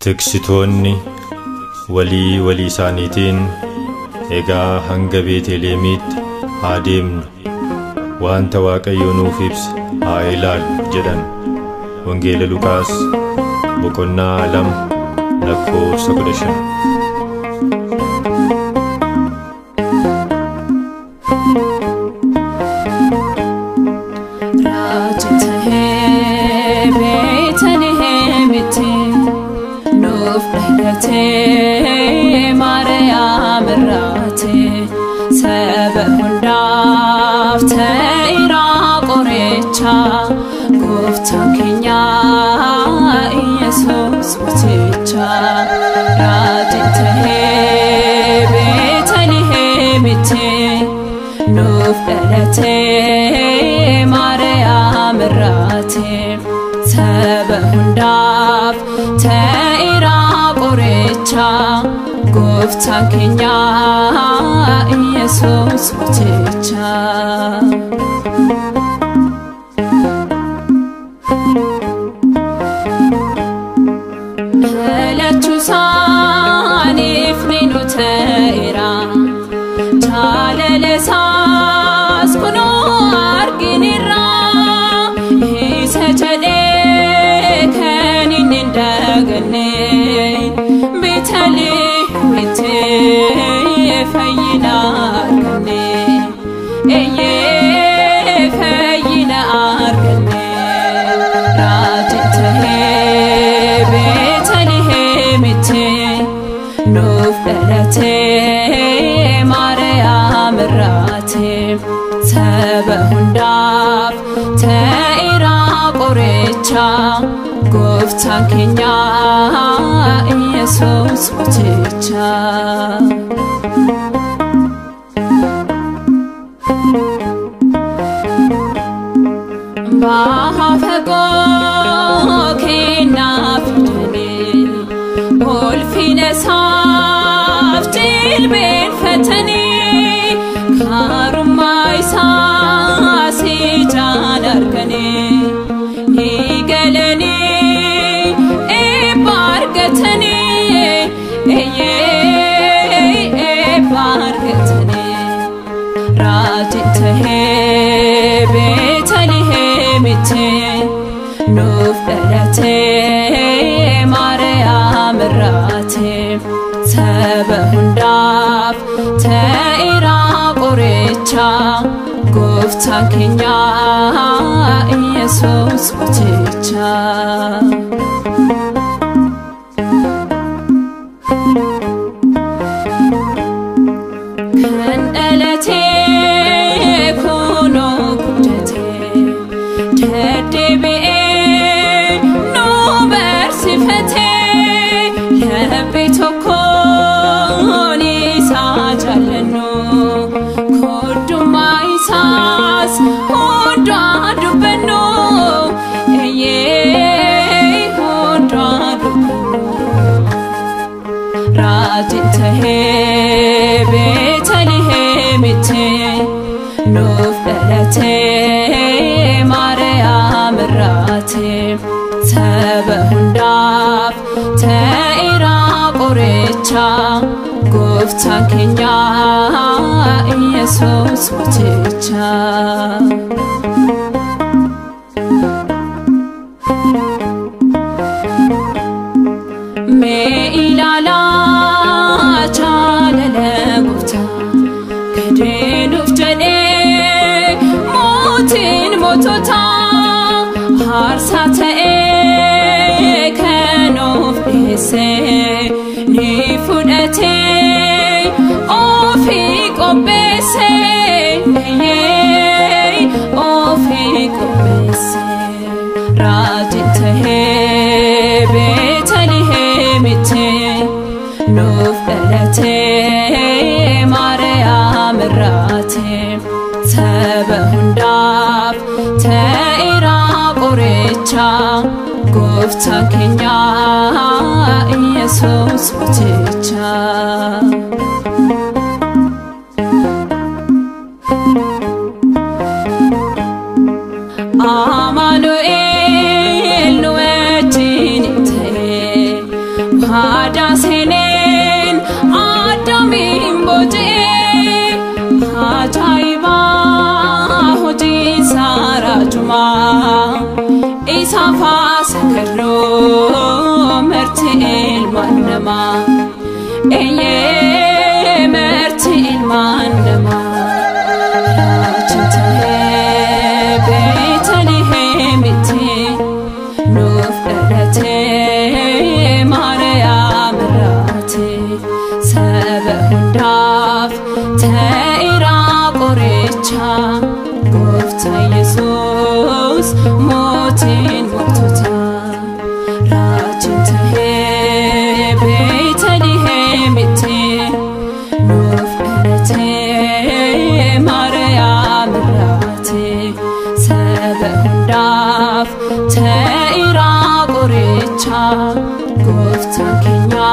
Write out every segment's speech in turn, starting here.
Tiksitoonni walii isaaniitiin egaa hanga Beetlihemiitti haa deemnu wanta Waaqayyo nuuf ibse haa ilaallu jedhan. Wangeela Luqaas boqonnaa 2 lakkoofsa 15. Maria Merate Sebehundaf Teira Qorecha Guftan Kenya Jesus Muticha Radite Betelihemite Nuf Delete Maria Merate Sebehundaf Teira Qorecha Guftan Kenya Jesus Muticha Heletu sanif ninu teira Chalele sas kuno arginira Hise jade kenin indagane Bitali فينا أركني فينا أركني راجته بيتلهمته نوفلته مريم راته سبهنداف تيرا قريتشا قفتان كنيا يسوس متيتشا Bahafego kina fitni Ol fine saftil ben fetani Karuma isa si jan arkani Nigeleni e bargatani e bargatani Rajitahe Nuf Delete Maria Merate Sebehundaf Teira Qorecha Guftan Kenya Jesus Muticha Kan Delete Kuno Kudete Tedebe no versifete lebitoko ni sajalno kodumaisas odadubeno odadubeno radite betelihemite nufdelete Merate Sebehundaf Teira Qorecha Guftan Kenya Jesus Muticha Me ilala chalele gufta Kedenuf jane motin motota Harsate kanof ese nifudate ofik obese ofik obese rajite betelihemite nuf delete Maria Merate Sebehundaf Teira Qorecha Guftan Kenya Jesus Muticha Amanuel nuetin te haada seeneen Addaamiin bocee ajaa'iba hojii isaa raajumaa isa faasakarroo marti ilmaan namaa eeyyee marti ilmaan namaa raajii ta'ee Beetlihemitti nuuf dhalatee Maariyaam irraatee saba hundaaf ta'eera qoricha Gooftaa Yesuus mootiin mootota raajii ta'ee Beetlihemitti nuuf dhalatee Maariyaam irraatee saba hundaaf ta'eera qoricha Gooftaa keenya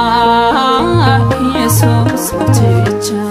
Yesuus mooticha.